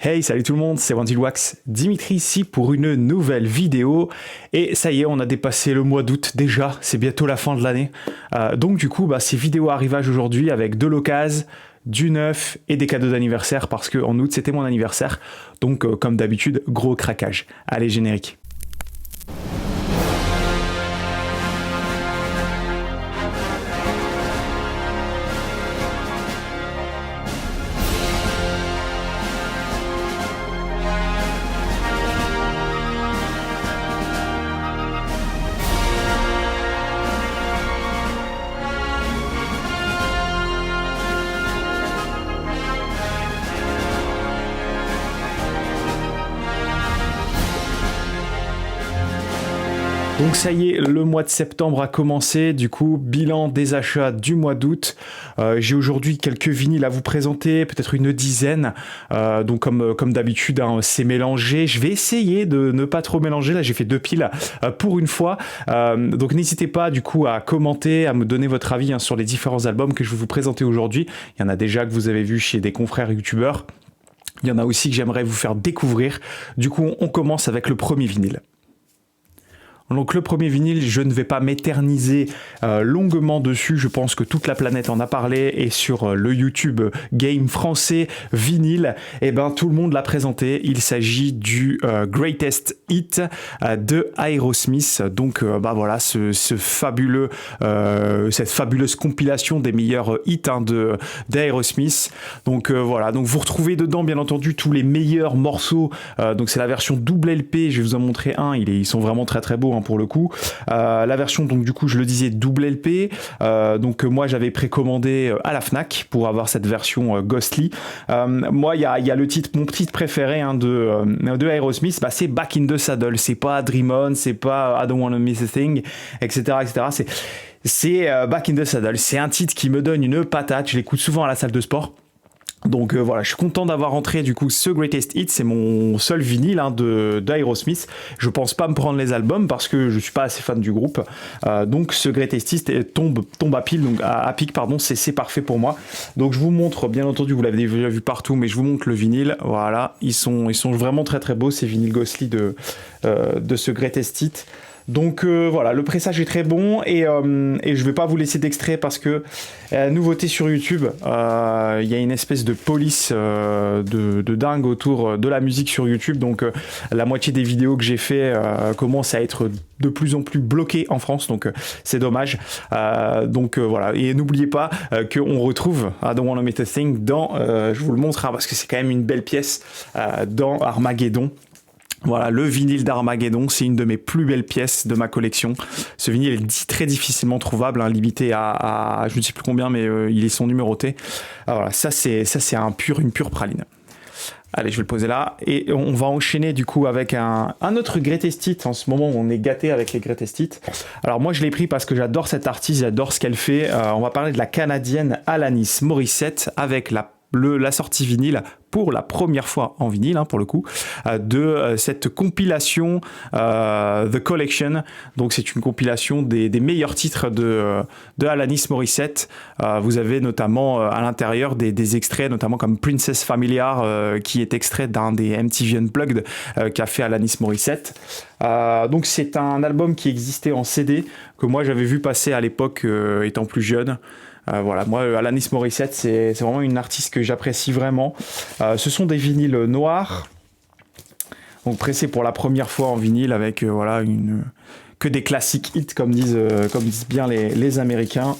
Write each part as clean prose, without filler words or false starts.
Hey, salut tout le monde, c'est Wendy Wax, Dimitri ici pour une nouvelle vidéo. Et ça y est, on a dépassé le mois d'août déjà, c'est bientôt la fin de l'année. Donc du coup, ces vidéos arrivage aujourd'hui avec de l'occasion, du neuf et des cadeaux d'anniversaire parce qu'en août c'était mon anniversaire. Donc comme d'habitude, gros craquage. Allez, générique. Donc ça y est, le mois de septembre a commencé, du coup, bilan des achats du mois d'août. J'ai aujourd'hui quelques vinyles à vous présenter, peut-être une dizaine. Donc comme d'habitude, c'est mélangé. Je vais essayer de ne pas trop mélanger, là j'ai fait 2 piles pour une fois. Donc n'hésitez pas du coup à commenter, à me donner votre avis sur les différents albums que je vais vous présenter aujourd'hui. Il y en a déjà que vous avez vu chez des confrères youtubeurs. Il y en a aussi que j'aimerais vous faire découvrir. Du coup, on commence avec le premier vinyle. Donc le premier vinyle, je ne vais pas m'éterniser longuement dessus, je pense que toute la planète en a parlé, et sur le YouTube Game français vinyle, tout le monde l'a présenté. Il s'agit du Greatest Hit de Aerosmith. Donc voilà, cette fabuleuse compilation des meilleurs hits d'Aerosmith. Donc voilà, donc vous retrouvez dedans bien entendu tous les meilleurs morceaux. Donc c'est la version double LP, je vais vous en montrer un, ils sont vraiment très très beaux pour le coup. La version, donc du coup, je le disais, double LP. Donc moi, j'avais précommandé à la Fnac pour avoir cette version Ghostly. Moi, il y a le titre, mon titre préféré de Aerosmith, c'est Back in the Saddle. C'est pas Dream On, c'est pas I Don't Wanna Miss a Thing, etc., etc. C'est Back in the Saddle. C'est un titre qui me donne une patate. Je l'écoute souvent à la salle de sport. Donc voilà, je suis content d'avoir rentré du coup ce Greatest Hits, c'est mon seul vinyle d'Aerosmith. Je pense pas me prendre les albums parce que je suis pas assez fan du groupe. Donc ce Greatest Hits tombe à pic, c'est parfait pour moi. Donc je vous montre, bien entendu, vous l'avez déjà vu partout, mais je vous montre le vinyle. Voilà, ils sont vraiment très très beaux ces vinyles Ghostly de ce Greatest Hits. Donc voilà, le pressage est très bon et je vais pas vous laisser d'extrait parce que nouveauté sur YouTube, il y a une espèce de police de dingue autour de la musique sur YouTube. Donc la moitié des vidéos que j'ai fait commencent à être de plus en plus bloquées en France, donc c'est dommage. Donc voilà, et n'oubliez pas qu'on retrouve I Don't Wanna Miss a Thing dans, je vous le montre parce que c'est quand même une belle pièce, dans Armageddon. Voilà, le vinyle d'Armageddon, c'est une de mes plus belles pièces de ma collection. Ce vinyle est très difficilement trouvable, limité à je ne sais plus combien, mais ils sont numérotés. Alors voilà, ça c'est une pure praline. Allez, je vais le poser là. Et on va enchaîner du coup avec un autre Greatest Hit. En ce moment, on est gâté avec les Greatest Hits. Alors moi, je l'ai pris parce que j'adore cette artiste, j'adore ce qu'elle fait. On va parler de la Canadienne Alanis Morissette avec la sortie vinyle pour la première fois en vinyle, pour le coup, de cette compilation The Collection. Donc c'est une compilation des meilleurs titres de Alanis Morissette. Vous avez notamment à l'intérieur des extraits, notamment comme Princess Familiar, qui est extrait d'un des MTV Unplugged qu'a fait Alanis Morissette. Donc c'est un album qui existait en CD, que moi j'avais vu passer à l'époque étant plus jeune. Voilà, moi, Alanis Morissette, c'est vraiment une artiste que j'apprécie vraiment. Ce sont des vinyles noirs, donc pressés pour la première fois en vinyle avec que des classiques hits, comme disent bien les Américains.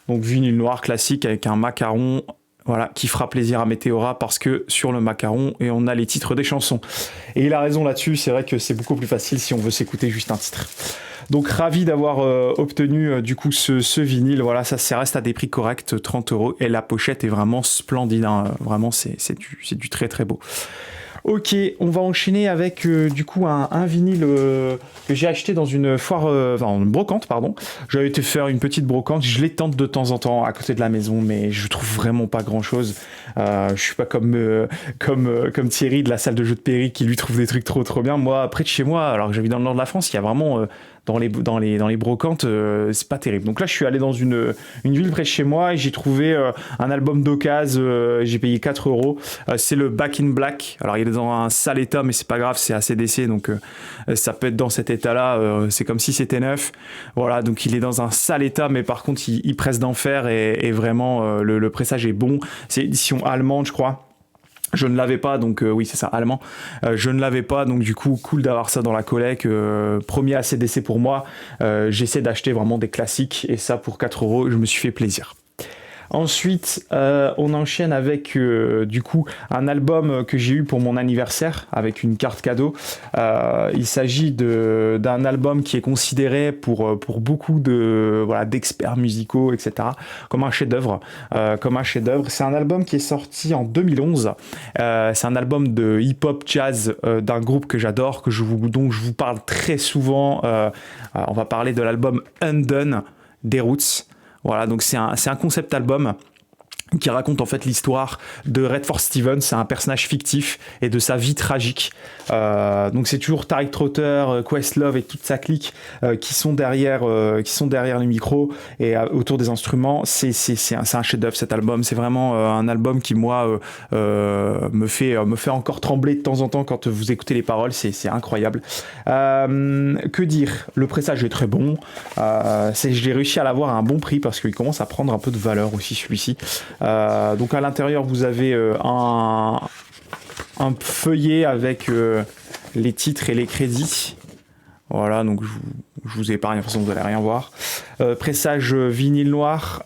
Donc vinyle noir classique avec un macaron, voilà, qui fera plaisir à Météora parce que sur le macaron, et on a les titres des chansons. Et il a raison là-dessus, c'est vrai que c'est beaucoup plus facile si on veut s'écouter juste un titre. Donc ravi d'avoir obtenu du coup ce vinyle. Voilà, ça reste à des prix corrects, 30 €, et la pochette est vraiment splendide. Vraiment, c'est du très très beau. Ok, on va enchaîner avec du coup un vinyle que j'ai acheté dans une foire, enfin une brocante, pardon. J'avais été faire une petite brocante, je les tente de temps en temps à côté de la maison, mais je trouve vraiment pas grand chose. Je suis pas comme Thierry de la salle de jeu de Perry qui lui trouve des trucs trop bien. Moi, près de chez moi, alors que j'habite dans le nord de la France, il y a vraiment dans les brocantes, c'est pas terrible. Donc là, je suis allé dans une ville près de chez moi et j'ai trouvé un album d'occasion. J'ai payé 4 euros. C'est le Back in Black. Alors, il est dans un sale état, mais c'est pas grave, c'est ACDC, donc ça peut être dans cet état-là. C'est comme si c'était neuf. Voilà, donc il est dans un sale état, mais par contre, il presse d'enfer et vraiment, le pressage est bon. C'est édition allemande, je crois. Je ne l'avais pas, donc oui, c'est ça, allemand. Je ne l'avais pas, donc du coup, cool d'avoir ça dans la collecte. Premier ACDC pour moi. J'essaie d'acheter vraiment des classiques, et ça pour 4 euros, je me suis fait plaisir. Ensuite, on enchaîne avec du coup un album que j'ai eu pour mon anniversaire avec une carte cadeau. Il s'agit d'un album qui est considéré pour beaucoup d'experts musicaux, etc. comme un chef-d'œuvre. C'est un album qui est sorti en 2011. C'est un album de hip-hop jazz d'un groupe que j'adore, dont je vous parle très souvent. On va parler de l'album Undone des Roots. Voilà, donc c'est un concept album qui raconte en fait l'histoire de Redford Stevens, c'est un personnage fictif et de sa vie tragique. Donc c'est toujours Tarek Trotter, Questlove et toute sa clique qui sont derrière le micro et autour des instruments. C'est un chef-d'œuvre cet album. C'est vraiment un album qui moi me fait encore trembler de temps en temps quand vous écoutez les paroles. C'est incroyable. Que dire? Le pressage est très bon. J'ai réussi à l'avoir à un bon prix parce qu'il commence à prendre un peu de valeur aussi celui-ci. Donc à l'intérieur vous avez un feuillet avec les titres et les crédits. Voilà, donc je vous épargne, de toute façon vous n'allez rien voir. Pressage vinyle noir.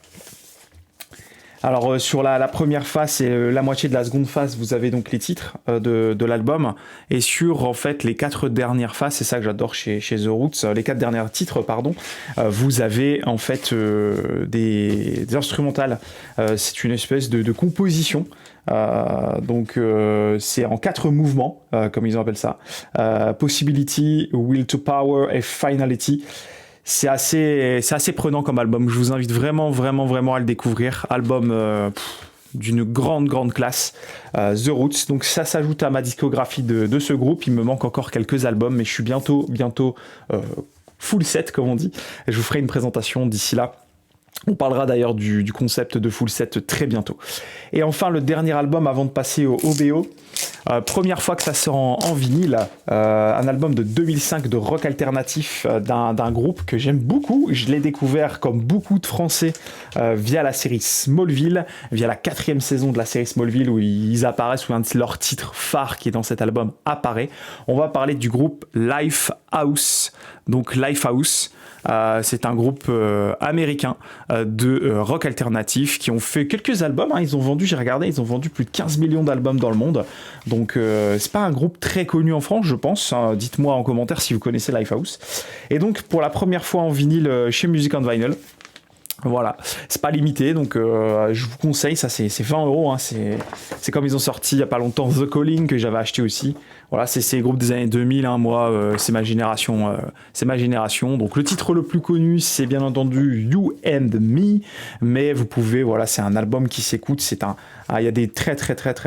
Alors sur la première face et la moitié de la seconde face, vous avez donc les titres de l'album. Et sur en fait les 4 dernières faces, c'est ça que j'adore chez The Roots, les 4 derniers titres, pardon, vous avez en fait des instrumentales. C'est une espèce de composition. Donc c'est en 4 mouvements, comme ils appellent ça. Possibility, Will to Power et Finality. C'est assez prenant comme album. Je vous invite vraiment à le découvrir. Album d'une grande classe. The Roots. Donc ça s'ajoute à ma discographie de ce groupe. Il me manque encore quelques albums, mais je suis bientôt full set, comme on dit. Et je vous ferai une présentation d'ici là. On parlera d'ailleurs du concept de full set très bientôt. Et enfin, le dernier album avant de passer au OBO. Première fois que ça sort en vinyle, un album de 2005 de rock alternatif d'un groupe que j'aime beaucoup. Je l'ai découvert comme beaucoup de Français via la série Smallville, via la 4e saison de la série Smallville où ils apparaissent, où un de leurs titres phares qui est dans cet album apparaît. On va parler du groupe Lifehouse. Donc Lifehouse, c'est un groupe américain de rock alternatif qui ont fait quelques albums. Ils ont vendu, j'ai regardé, ils ont vendu plus de 15 millions d'albums dans le monde. Donc c'est pas un groupe très connu en France, je pense. Dites-moi en commentaire si vous connaissez Lifehouse. Et donc pour la première fois en vinyle chez Music and Vinyl. Voilà, c'est pas limité, donc je vous conseille, ça c'est 20 euros. C'est comme ils ont sorti il y a pas longtemps The Calling que j'avais acheté aussi. Voilà, c'est ces groupes des années 2000, moi c'est ma génération. Donc le titre le plus connu c'est bien entendu You and Me, mais vous pouvez, voilà, c'est un album qui s'écoute, il y a des très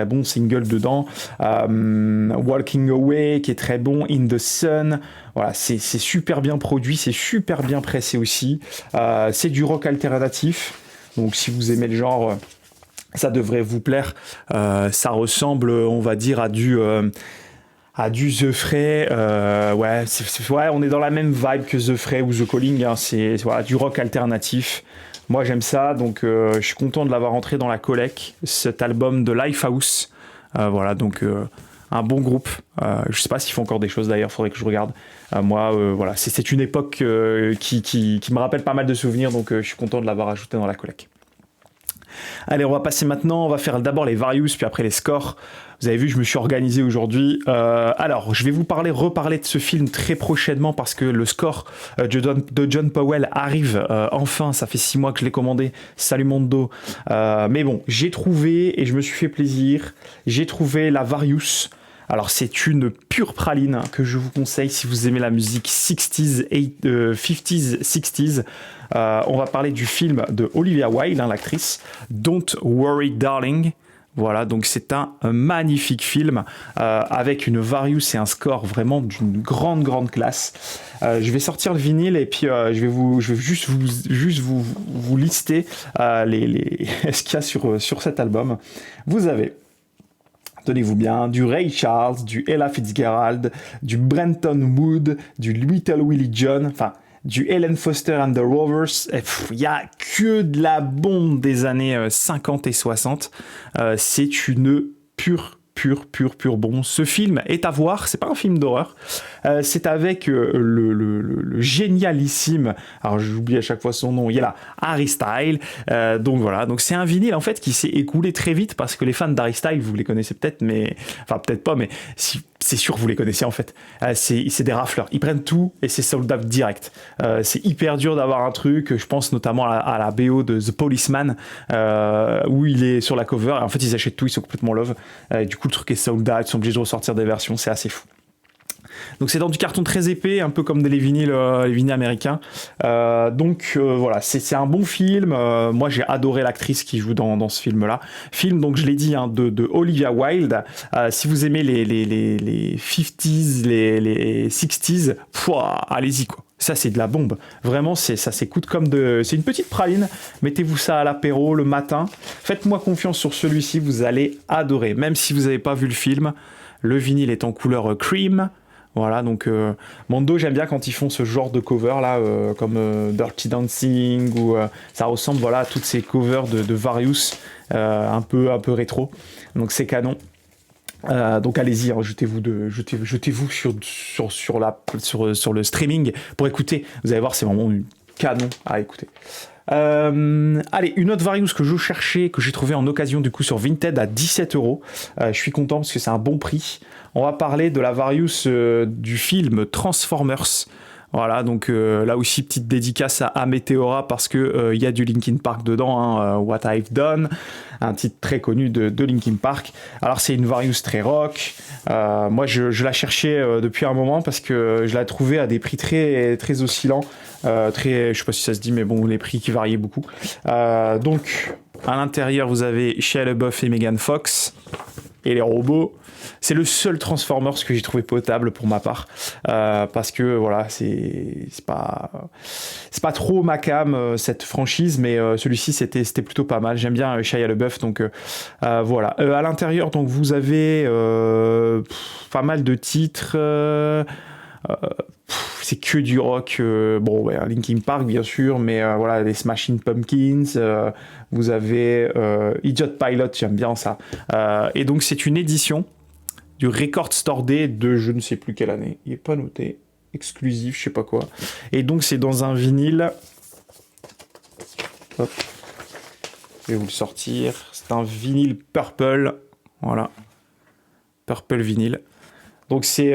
bons singles dedans. Walking Away qui est très bon, In the Sun. Voilà, c'est super bien produit, c'est super bien pressé aussi. C'est du rock alternatif. Donc si vous aimez le genre, ça devrait vous plaire. Ça ressemble, on va dire, à du The Fray. Ouais, on est dans la même vibe que The Fray ou The Calling. C'est voilà, du rock alternatif. Moi j'aime ça, donc je suis content de l'avoir entré dans la collecte, cet album de Lifehouse. Voilà, donc un bon groupe. Je sais pas s'ils font encore des choses d'ailleurs, faudrait que je regarde. Voilà, c'est une époque qui me rappelle pas mal de souvenirs, donc je suis content de l'avoir ajouté dans la collecte. Allez, on va passer maintenant, on va faire d'abord les Various, puis après les scores. Vous avez vu, je me suis organisé aujourd'hui. Alors, je vais vous reparler de ce film très prochainement parce que le score de John Powell arrive enfin. Ça fait 6 mois que je l'ai commandé. Salut Mondo. Mais bon, j'ai trouvé et je me suis fait plaisir. J'ai trouvé la Various. Alors c'est une pure praline que je vous conseille si vous aimez la musique 60s, 50s, 60s. On va parler du film de Olivia Wilde, l'actrice, Don't Worry Darling. Voilà, donc c'est un magnifique film avec une various et un score vraiment d'une grande classe. Je vais sortir le vinyle et puis je vais juste vous lister ce qu'il y a sur cet album. Vous avez, tenez-vous bien, du Ray Charles, du Ella Fitzgerald, du Brenton Wood, du Little Willie John, enfin du Helen Foster and the Rovers. Il y a que de la bombe des années 50 et 60. C'est une pure bombe. Ce film est à voir, c'est pas un film d'horreur. C'est avec le génialissime, alors j'oublie à chaque fois son nom, il y a là Harry Styles. Donc voilà, donc c'est un vinyle en fait qui s'est écoulé très vite parce que les fans d'Harry Styles, vous les connaissez peut-être, mais enfin peut-être pas, mais si, c'est sûr que vous les connaissez en fait. C'est des rafleurs, ils prennent tout et c'est sold out direct. C'est hyper dur d'avoir un truc, je pense notamment à la BO de The Policeman où il est sur la cover et en fait ils achètent tout, ils sont complètement love. Du coup le truc est sold out, ils sont obligés de ressortir des versions, c'est assez fou. Donc c'est dans du carton très épais, un peu comme les vinyles américains. Voilà, c'est un bon film. Moi j'ai adoré l'actrice qui joue dans ce film-là. Film, donc je l'ai dit, de Olivia Wilde. Si vous aimez les 50s, les 60s, allez-y quoi. Ça c'est de la bombe. Vraiment, ça s'écoute comme c'est une petite praline. Mettez-vous ça à l'apéro le matin. Faites-moi confiance sur celui-ci, vous allez adorer. Même si vous n'avez pas vu le film, le vinyle est en couleur cream. Voilà, donc Mondo, j'aime bien quand ils font ce genre de cover là, comme Dirty Dancing, ou ça ressemble voilà, à toutes ces covers de Various, un peu rétro. Donc c'est canon. Donc allez-y, jetez-vous sur le streaming pour écouter. Vous allez voir, c'est vraiment canon à écouter. Allez, une autre Various que je cherchais, que j'ai trouvé en occasion du coup sur Vinted à 17€. Je suis content parce que c'est un bon prix. On va parler de la Various du film Transformers. Voilà, donc là aussi petite dédicace à Meteora parce que y a du Linkin Park dedans, What I've Done, un titre très connu de Linkin Park. Alors c'est une Various très rock. Moi je la cherchais depuis un moment parce que je la trouvais à des prix très oscillants, je sais pas si ça se dit, mais bon, les prix qui variaient beaucoup. Donc à l'intérieur vous avez Shia LaBeouf et Megan Fox et les robots. C'est le seul Transformers que j'ai trouvé potable pour ma part, parce que voilà, c'est pas trop ma cam cette franchise, mais celui-ci c'était plutôt pas mal. J'aime bien Shia LaBeouf, donc voilà. À l'intérieur, donc vous avez pas mal de titres. C'est que du rock, Linkin Park bien sûr, mais voilà, les Smashing Pumpkins, vous avez Idiot Pilot, j'aime bien ça. Et donc c'est une édition du Record Store Day de je ne sais plus quelle année, il n'est pas noté, exclusif, je sais pas quoi. Et donc c'est dans un vinyle, hop, je vais vous le sortir, c'est un vinyle purple, voilà, purple vinyle. Donc c'est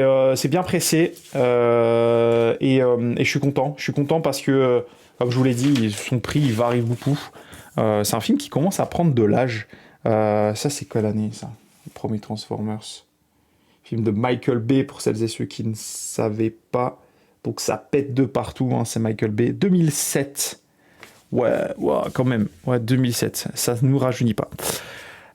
bien pressé et je suis content parce que comme je vous l'ai dit, son prix il varie beaucoup. C'est un film qui commence à prendre de l'âge. Ça c'est quelle année ça, le premier Transformers? Film de Michael Bay pour celles et ceux qui ne savaient pas. Donc ça pète de partout, hein, c'est Michael Bay. 2007. Ouais, quand même. Ouais, 2007. Ça ne nous rajeunit pas.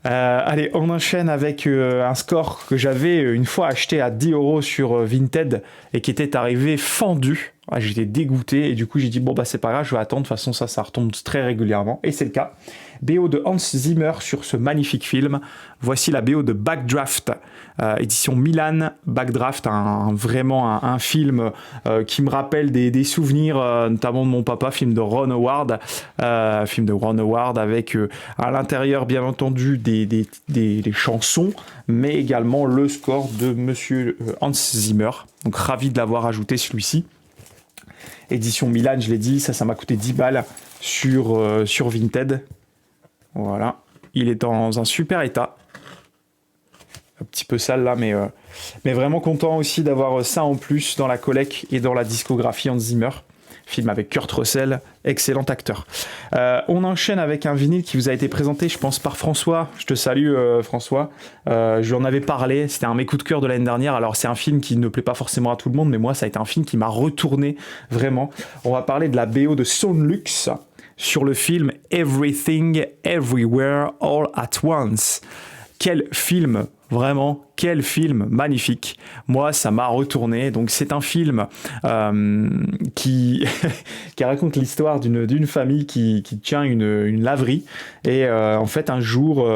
Allez, on enchaîne avec un score que j'avais une fois acheté à 10€ sur Vinted et qui était arrivé fendu. J'étais dégoûté et du coup j'ai dit c'est pas grave, je vais attendre, de toute façon ça retombe très régulièrement et c'est le cas. BO de Hans Zimmer sur ce magnifique film. Voici la BO de Backdraft, édition Milan. Backdraft, vraiment un film qui me rappelle des souvenirs, notamment de mon papa, film de Ron Howard, avec à l'intérieur bien entendu des chansons, mais également le score de monsieur Hans Zimmer. Donc ravi de l'avoir ajouté celui-ci. Édition Milan, je l'ai dit, ça m'a coûté 10 balles sur Vinted. Voilà, il est dans un super état. Un petit peu sale là, mais vraiment content aussi d'avoir ça en plus dans la collecte et dans la discographie Hans Zimmer. film avec Kurt Russell, excellent acteur. On enchaîne avec un vinyle qui vous a été présenté, je pense, par François. Je te salue, François. Je lui en avais parlé, c'était un de mes coups de cœur de l'année dernière. Alors, c'est un film qui ne plaît pas forcément à tout le monde, mais moi, ça a été un film qui m'a retourné, vraiment. On va parler de la BO de Sonlux sur le film Everything, Everywhere, All at Once. Quel film, vraiment, quel film magnifique. Moi, ça m'a retourné. Donc, c'est un film qui, qui raconte l'histoire d'une famille qui tient une laverie. Et en fait, un jour,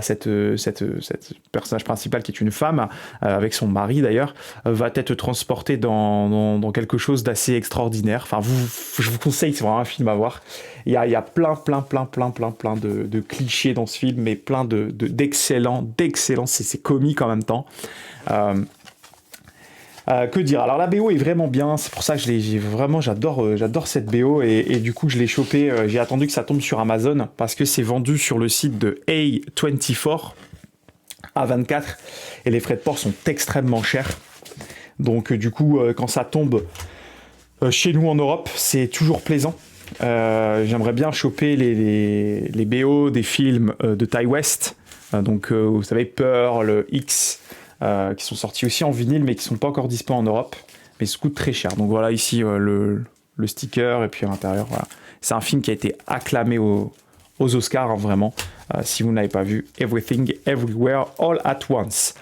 cette personnage principal, qui est une femme, avec son mari d'ailleurs, va être transportée dans quelque chose d'assez extraordinaire. Enfin, je vous conseille, c'est vraiment un film à voir. Il y a plein de clichés dans ce film, mais plein d'excellents, c'est comique en même temps. Que dire? Alors la BO est vraiment bien, c'est pour ça que j'adore cette BO et du coup je l'ai chopé, j'ai attendu que ça tombe sur Amazon parce que c'est vendu sur le site de A24 et les frais de port sont extrêmement chers. Donc du coup quand ça tombe chez nous en Europe, c'est toujours plaisant. J'aimerais bien choper les BO des films de Ty West, donc vous savez Pearl, X, qui sont sortis aussi en vinyle mais qui sont pas encore dispo en Europe, mais ça coûte très cher. Donc voilà ici le sticker et puis à l'intérieur voilà. C'est un film qui a été acclamé aux Oscars, hein, vraiment. Si vous ne l'avez pas vu, Everything, Everywhere, All at Once.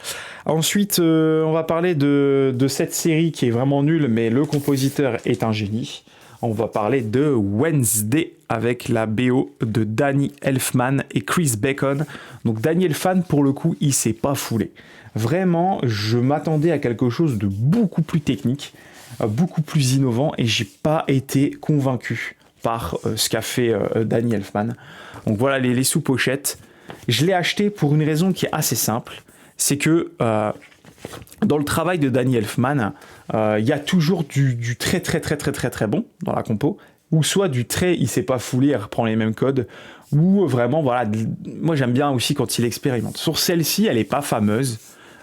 Ensuite, on va parler de cette série qui est vraiment nulle, mais le compositeur est un génie. On va parler de Wednesday avec la BO de Danny Elfman et Chris Bacon. Donc Danny Elfman, pour le coup, il s'est pas foulé. Vraiment, je m'attendais à quelque chose de beaucoup plus technique, beaucoup plus innovant, et j'ai pas été convaincu par ce qu'a fait Danny Elfman. Donc voilà les sous-pochettes. Je l'ai acheté pour une raison qui est assez simple. C'est que dans le travail de Danny Elfman, il y a toujours du très bon dans la compo, ou soit du très il s'est pas foulé, il reprend les mêmes codes, ou vraiment voilà, moi j'aime bien aussi quand il expérimente. Sur celle-ci, elle est pas fameuse,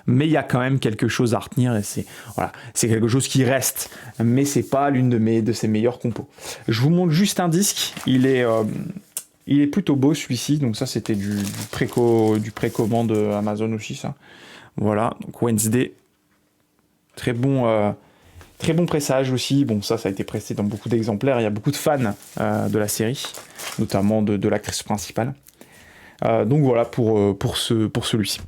mais il y a quand même quelque chose à retenir et c'est quelque chose qui reste, mais c'est pas l'une de ses meilleures compos. Je vous montre juste un disque, il est plutôt beau celui-ci, donc ça c'était du précommande Amazon aussi ça. Voilà, donc Wednesday, très bon pressage aussi. Bon, ça a été pressé dans beaucoup d'exemplaires. Il y a beaucoup de fans de la série, notamment de l'actrice principale. Donc voilà pour celui-ci.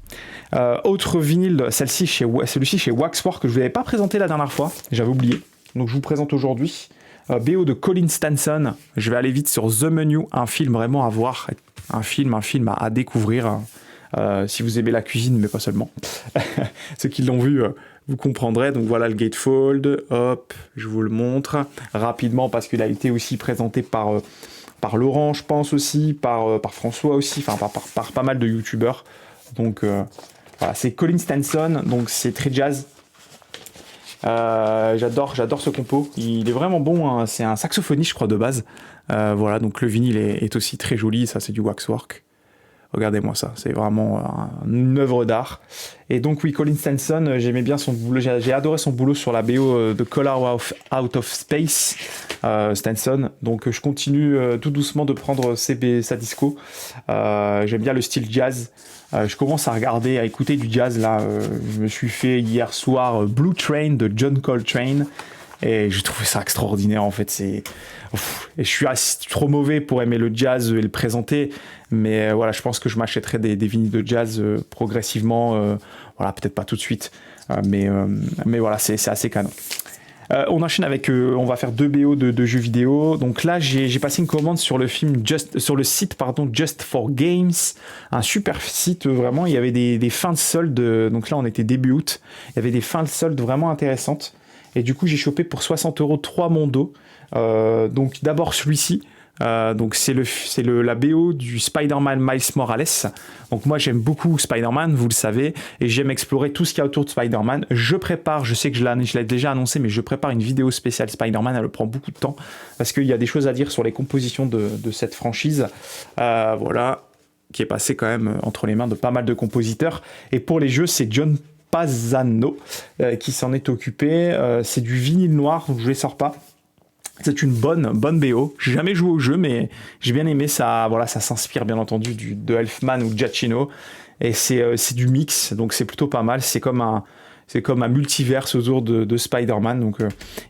Autre vinyle, celui-ci chez Waxwork que je ne vous avais pas présenté la dernière fois, j'avais oublié. Donc je vous présente aujourd'hui. BO de Colin Stanson. Je vais aller vite sur The Menu, un film vraiment à voir, un film à découvrir. Si vous aimez la cuisine, mais pas seulement. Ceux qui l'ont vu, vous comprendrez. Donc voilà le gatefold. Hop, je vous le montre rapidement parce qu'il a été aussi présenté par Laurent, je pense aussi, par François aussi, enfin par pas mal de youtubeurs. Donc voilà, c'est Colin Stanson, donc c'est très jazz. J'adore ce compo. Il est vraiment bon, hein. C'est un saxophoniste, je crois, de base. Voilà, donc le vinyle est aussi très joli. Ça, c'est du Waxwork. Regardez-moi ça, c'est vraiment une œuvre d'art. Et donc oui, Colin Stanson, j'aimais bien son boulot, j'ai adoré son boulot sur la BO de Color Out of Space, Stanson. Donc je continue tout doucement de prendre sa disco. J'aime bien le style jazz. Je commence à écouter du jazz là. Je me suis fait hier soir Blue Train de John Coltrane. Et j'ai trouvé ça extraordinaire en fait. Et je suis trop mauvais pour aimer le jazz et le présenter, mais voilà, je pense que je m'achèterai des vinyles de jazz progressivement. Voilà, peut-être pas tout de suite, mais voilà, c'est assez canon. On enchaîne avec, on va faire 2 BO de jeux vidéo. Donc là, j'ai passé une commande sur le site Just for Games, un super site vraiment. Il y avait des fins de solde. Donc là, on était début août. Il y avait des fins de solde vraiment intéressantes. Et du coup, j'ai chopé pour 60 € 3 mondos. Donc d'abord celui-ci. Donc c'est la BO du Spider-Man Miles Morales. Donc moi j'aime beaucoup Spider-Man, vous le savez, et j'aime explorer tout ce qu'il y a autour de Spider-Man. Je sais que je l'ai déjà annoncé, mais je prépare une vidéo spéciale Spider-Man. Elle prend beaucoup de temps parce qu'il y a des choses à dire sur les compositions de cette franchise. Voilà, qui est passé quand même entre les mains de pas mal de compositeurs. Et pour les jeux, c'est John Pasano qui s'en est occupé. C'est du vinyle noir, donc je ne les sors pas. C'est une bonne BO. J'ai jamais joué au jeu, mais j'ai bien aimé ça. Voilà, ça s'inspire bien entendu de Elfman ou Giacchino. Et c'est du mix, donc c'est plutôt pas mal. C'est comme un multiverse autour de Spider-Man. Donc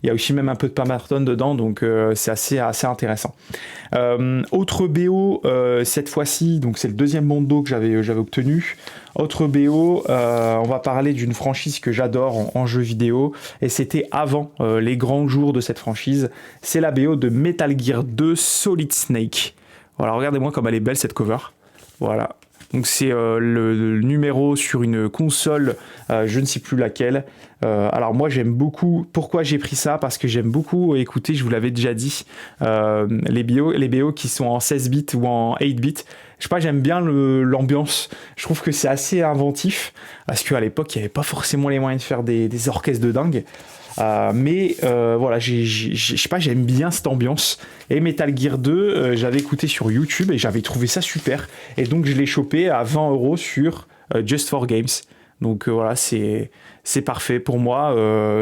il y a aussi même un peu de Tim Burton dedans, donc c'est assez intéressant. Autre BO, cette fois-ci, donc c'est le deuxième Mondo que j'avais obtenu. Autre BO, on va parler d'une franchise que j'adore en jeu vidéo, et c'était avant les grands jours de cette franchise. C'est la BO de Metal Gear 2 Solid Snake. Voilà, regardez-moi comme elle est belle cette cover. Voilà. Donc c'est le numéro sur une console, je ne sais plus laquelle. Alors moi j'aime beaucoup, pourquoi j'ai pris ça? Parce que j'aime beaucoup écouter, je vous l'avais déjà dit, les BO qui sont en 16 bits ou en 8 bits. Je sais pas, j'aime bien l'ambiance, je trouve que c'est assez inventif, parce qu'à l'époque il n'y avait pas forcément les moyens de faire des orchestres de dingue. Mais voilà, je sais pas, j'aime bien cette ambiance. Et Metal Gear 2, j'avais écouté sur YouTube et j'avais trouvé ça super. Et donc je l'ai chopé à 20€ sur Just for Games. Donc voilà, c'est parfait pour moi,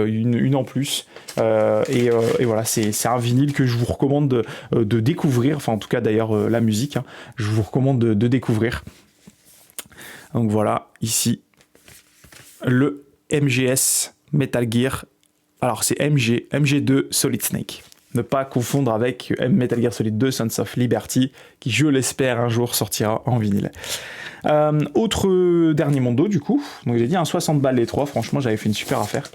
une en plus. Et voilà, c'est un vinyle que je vous recommande de découvrir. Enfin, en tout cas, d'ailleurs, la musique, hein, je vous recommande de découvrir. Donc voilà, ici, le MGS Metal Gear. Alors c'est MG2 Solid Snake. Ne pas confondre avec Metal Gear Solid 2 Sons of Liberty, qui je l'espère un jour sortira en vinyle. Autre dernier Mondo du coup, donc j'ai dit 60 balles les trois, franchement j'avais fait une super affaire.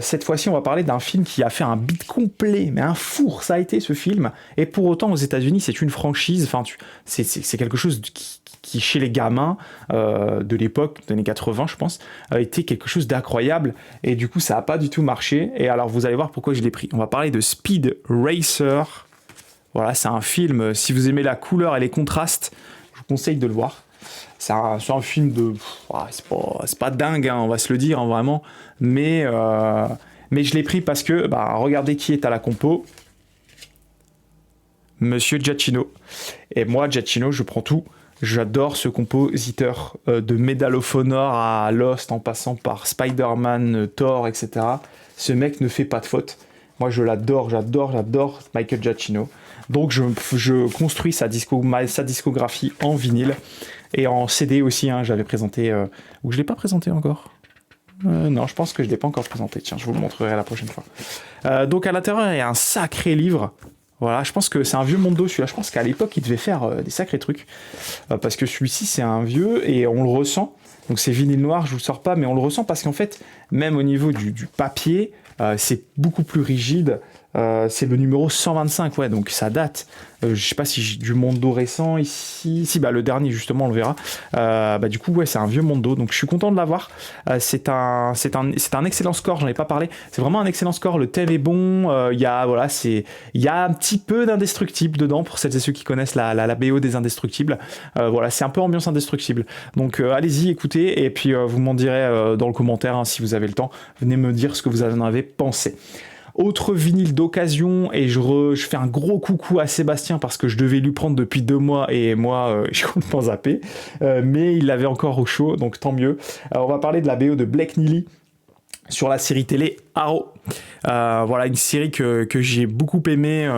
Cette fois-ci on va parler d'un film qui a fait un beat complet, mais un four ça a été ce film, et pour autant aux États-Unis c'est une franchise, enfin c'est quelque chose qui chez les gamins de l'époque, des années 80 je pense, a été quelque chose d'incroyable, et du coup ça n'a pas du tout marché, et alors vous allez voir pourquoi je l'ai pris. On va parler de Speed Racer. Voilà, c'est un film, si vous aimez la couleur et les contrastes, je vous conseille de le voir. C'est un film de... c'est pas dingue, hein, on va se le dire, hein, vraiment. Mais je l'ai pris parce que, regardez qui est à la compo. Monsieur Giacchino. Et moi, Giacchino, je prends tout. J'adore ce compositeur de Medal of Honor à Lost, en passant par Spider-Man, Thor, etc. Ce mec ne fait pas de faute. Moi, j'adore Michael Giacchino. Donc, je construis sa discographie en vinyle et en CD aussi. Hein, j'avais présenté... ou je ne l'ai pas présenté encore. Non, je pense que je ne l'ai pas encore présenté. Tiens, je vous le montrerai la prochaine fois. Donc, à l'intérieur, il y a un sacré livre. Voilà, je pense que c'est un vieux Mondo celui-là. Je pense qu'à l'époque, il devait faire des sacrés trucs. Parce que celui-ci, c'est un vieux et on le ressent. Donc, c'est vinyle noir, je vous le sors pas, mais on le ressent parce qu'en fait, même au niveau du papier, c'est beaucoup plus rigide. C'est le numéro 125, ouais, donc ça date. Je sais pas si j'ai du Mondo récent ici. Si, le dernier, justement, on le verra. Du coup, ouais, c'est un vieux Mondo, donc je suis content de l'avoir. C'est un excellent score, j'en ai pas parlé. C'est vraiment un excellent score, le thème est bon. Il y a un petit peu d'indestructible dedans, pour celles et ceux qui connaissent la BO des Indestructibles. Voilà, c'est un peu ambiance Indestructible. Donc allez-y, écoutez, et puis vous m'en direz dans le commentaire, hein, si vous avez le temps. Venez me dire ce que vous en avez pensé. Autre vinyle d'occasion, et je fais un gros coucou à Sébastien parce que je devais lui prendre depuis 2 mois et moi je compte pas zapper, mais il l'avait encore au chaud, donc tant mieux. On va parler de la BO de Blake Neely sur la série télé Arrow. Voilà, une série que j'ai beaucoup aimée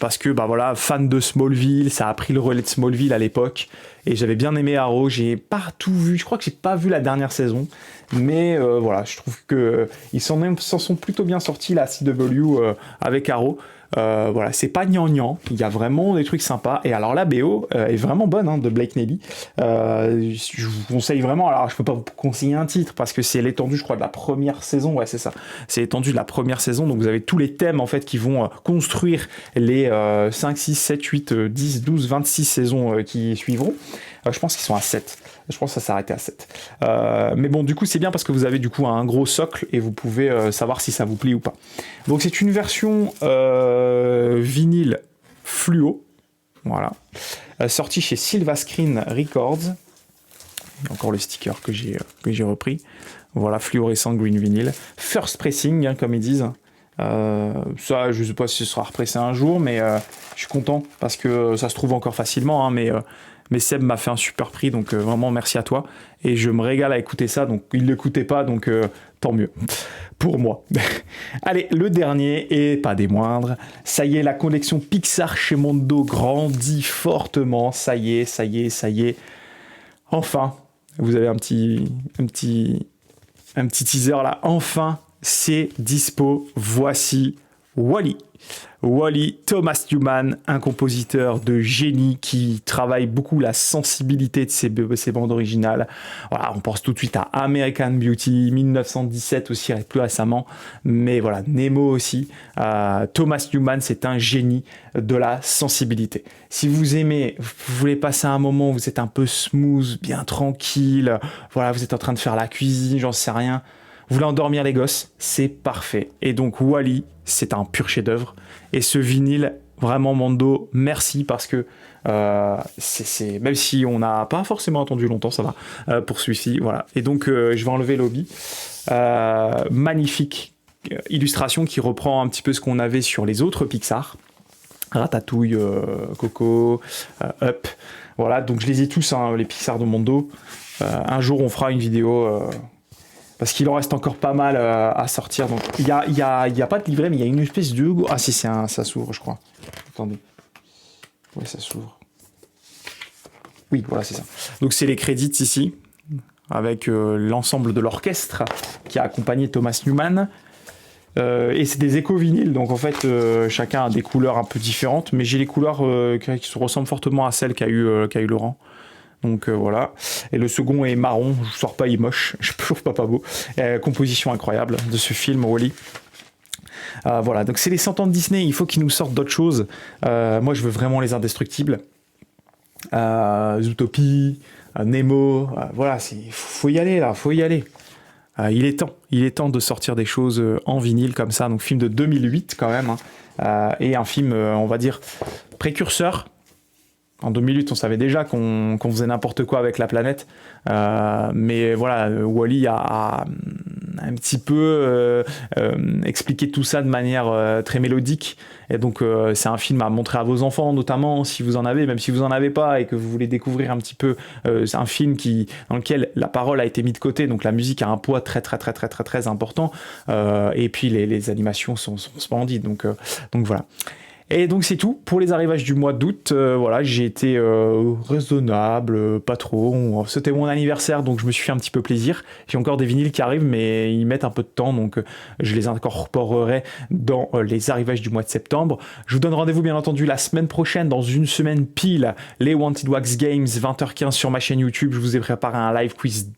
parce que fan de Smallville, ça a pris le relais de Smallville à l'époque et j'avais bien aimé Arrow. J'ai pas tout vu, je crois que j'ai pas vu la dernière saison, mais voilà, je trouve que ils s'en sont plutôt bien sortis la CW avec Arrow. Voilà, c'est pas gnangnan, il y a vraiment des trucs sympas, et alors la BO est vraiment bonne, hein, de Blake Neely. Je vous conseille vraiment, alors je peux pas vous conseiller un titre parce que c'est l'étendue, je crois, de la première saison, ouais, c'est ça, c'est l'étendue de la première saison, donc vous avez tous les thèmes en fait qui vont construire les 5, 6, 7, 8, 10, 12, 26 saisons qui suivront. Je pense qu'ils sont à 7. Je pense que ça s'arrêtait à 7. Mais bon, du coup, c'est bien parce que vous avez du coup un gros socle et vous pouvez savoir si ça vous plaît ou pas. Donc, c'est une version vinyle fluo. Voilà. Sortie chez Silva Screen Records. Encore le sticker que j'ai repris. Voilà, fluorescent green vinyl. First pressing, hein, comme ils disent. Ça, je sais pas si ce sera repressé un jour, mais je suis content parce que ça se trouve encore facilement, hein, mais mais Seb m'a fait un super prix, donc vraiment merci à toi. Et je me régale à écouter ça, donc il ne l'écoutait pas, donc tant mieux pour moi. Allez, le dernier, et pas des moindres, ça y est, la collection Pixar chez Mondo grandit fortement, ça y est. Enfin, vous avez un petit teaser là, enfin, c'est dispo, voici Wall-E. Wall-E, Thomas Newman, un compositeur de génie qui travaille beaucoup la sensibilité de ses bandes originales. Voilà, on pense tout de suite à American Beauty, 1917 aussi, plus récemment, mais voilà, Nemo aussi. Thomas Newman, c'est un génie de la sensibilité. Si vous aimez, vous voulez passer un moment où vous êtes un peu smooth, bien tranquille, voilà, vous êtes en train de faire la cuisine, j'en sais rien, vous voulez endormir les gosses, c'est parfait. Et donc Wall-E, c'est un pur chef-d'œuvre. Et ce vinyle, vraiment Mondo, merci parce que même si on n'a pas forcément attendu longtemps, ça va pour celui-ci, voilà. Et donc je vais enlever l'hobby. Magnifique illustration qui reprend un petit peu ce qu'on avait sur les autres Pixar. Ratatouille, Coco, Up. Voilà, donc je les ai tous, hein, les Pixar de Mondo. Un jour, on fera une vidéo. Parce qu'il en reste encore pas mal à sortir. Donc, il y a pas de livret, mais il y a une espèce de... Ah si, ça s'ouvre, je crois. Attendez. Ouais, ça s'ouvre. Oui, voilà, c'est ça. Donc, c'est les crédits ici, avec l'ensemble de l'orchestre qui a accompagné Thomas Newman. Et c'est des éco-vinyles, donc en fait, chacun a des couleurs un peu différentes, mais j'ai les couleurs qui se ressemblent fortement à celles qu'a eu Laurent. Donc voilà. Et le second est marron, je sors pas, il est moche, je trouve pas beau. Composition incroyable de ce film, Wall-E. Voilà, donc c'est les 100 ans de Disney, il faut qu'ils nous sortent d'autres choses. Moi je veux vraiment les indestructibles. Zootopie, Nemo, voilà, faut y aller là, faut y aller. Il est temps de sortir des choses en vinyle comme ça, donc film de 2008 quand même, hein. Et un film, on va dire, précurseur. En 2008, on savait déjà qu'on faisait n'importe quoi avec la planète. Mais voilà, Wall-E a un petit peu expliqué tout ça de manière très mélodique. Et donc, c'est un film à montrer à vos enfants, notamment, si vous en avez, même si vous en avez pas et que vous voulez découvrir un petit peu. C'est un film dans lequel la parole a été mise de côté, donc la musique a un poids très important. Et puis, les animations sont splendides. Donc voilà. Et donc c'est tout pour les arrivages du mois d'août. Voilà, j'ai été raisonnable, pas trop. C'était mon anniversaire, donc je me suis fait un petit peu plaisir. J'ai encore des vinyles qui arrivent, mais ils mettent un peu de temps, donc je les incorporerai dans les arrivages du mois de septembre. Je vous donne rendez-vous bien entendu la semaine prochaine, dans une semaine pile, les Wanted Wax Games, 20h15 sur ma chaîne YouTube. Je vous ai préparé un live quiz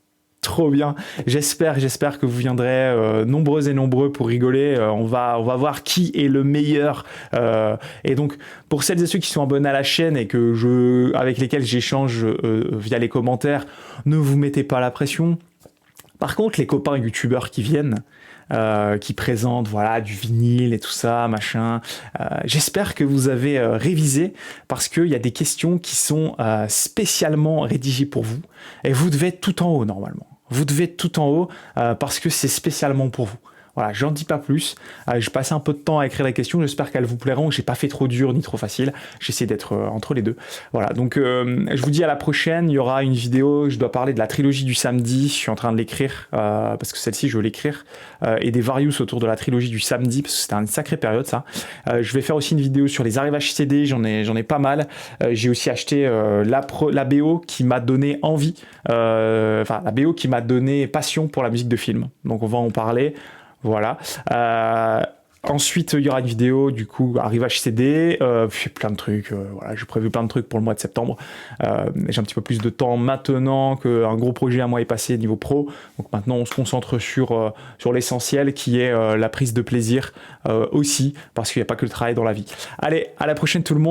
trop bien. J'espère que vous viendrez nombreux et nombreux pour rigoler. On va voir qui est le meilleur. Et donc, pour celles et ceux qui sont abonnés à la chaîne et avec lesquels j'échange via les commentaires, ne vous mettez pas la pression. Par contre, les copains youtubeurs qui viennent, qui présentent voilà, du vinyle et tout ça, machin, j'espère que vous avez révisé parce qu'il y a des questions qui sont spécialement rédigées pour vous et vous devez être tout en haut normalement. Vous devez être tout en haut parce que c'est spécialement pour vous. Voilà, j'en dis pas plus. Je passe un peu de temps à écrire les questions. J'espère qu'elles vous plairont. J'ai pas fait trop dur ni trop facile. J'essaie d'être entre les deux. Voilà, donc je vous dis à la prochaine. Il y aura une vidéo. Je dois parler de la trilogie du samedi. Je suis en train de l'écrire parce que celle-ci, je veux l'écrire. Et des various autour de la trilogie du samedi parce que c'était une sacrée période, ça. Je vais faire aussi une vidéo sur les arrivages CD. J'en ai pas mal. J'ai aussi acheté la BO qui m'a donné envie. Enfin, la BO qui m'a donné passion pour la musique de film. Donc on va en parler. Voilà. Ensuite, il y aura une vidéo, du coup, arrivage CD, puis plein de trucs. Voilà, j'ai prévu plein de trucs pour le mois de septembre. J'ai un petit peu plus de temps maintenant qu'un gros projet à moi est passé niveau pro. Donc maintenant, on se concentre sur l'essentiel qui est la prise de plaisir aussi, parce qu'il n'y a pas que le travail dans la vie. Allez, à la prochaine tout le monde.